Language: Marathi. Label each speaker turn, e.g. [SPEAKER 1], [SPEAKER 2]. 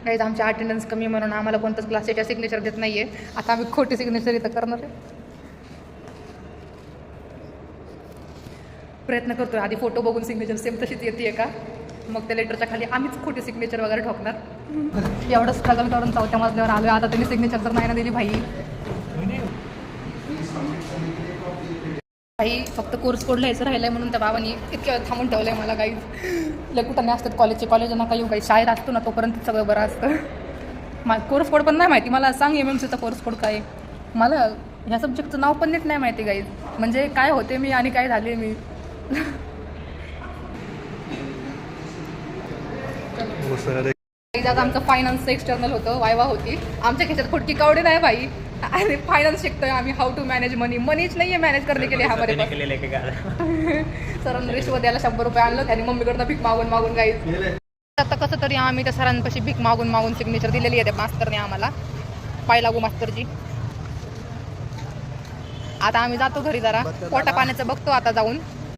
[SPEAKER 1] गाईज आमची अटेंडन्स कमी म्हणून आम्हाला कोणताच क्लासेसच्या सिग्नेचर देत नाही आहे. आता आम्ही खोटी सिग्नेचर इथं करणार आहे. प्रयत्न करतोय आधी फोटो बघून सिग्नेचर सेम तशीच येते का, मग त्या लेटरच्या खाली आम्हीच खोटी सिग्नेचर वगैरे ठोकणार. एवढं स्ट्रगल करून चौथ्या मजल्यावर आलो. आता त्यांनी सिग्नेचर तर नाही ना दिली भाई. काही फक्त कोर्स कोड लिहायचं राहिलं आहे म्हणून त्या बाबांनी इतक्या वेळ थांबून ठेवलं आहे मला. काही लय कुठं असतात कॉलेजचे, कॉलेज नका येऊ. काही शाळेत असतो ना तोपर्यंत सगळं बरं असतं. कोर्स कोड पण नाही माहिती मला. सांग MMCचा कोर्स कोड काय. मला ह्या सब्जेक्टचं नाव पण नीट नाही माहिती गाईज. म्हणजे काय होते मी आणि काय झाले मी. आमचं फायनान्सचं एक्सटर्नल होतं, वायवा होती. आमच्या खिशात फुटकी कावडी नाही भाई. आणि फायनान्स शिकतोय आम्ही. हाऊ टू मॅनेज मनी. मनीच नाही आहे मॅनेज करणे के लिए हमारे पास. सरांनी रिश्वत द्यायला 100 रुपये आणलं. त्यांनी मम्मीकडनं भीक मागून मागून गाईज. आता कसं तरी आम्ही त्या सरांपाशी भीक मागून मागून सिग्नेचर दिलेली आहे त्या मास्तरने आम्हाला, पाय लागू मास्तरची. आता आम्ही जातो घरी, जरा पोटा पाण्याचं बघतो आता जाऊन.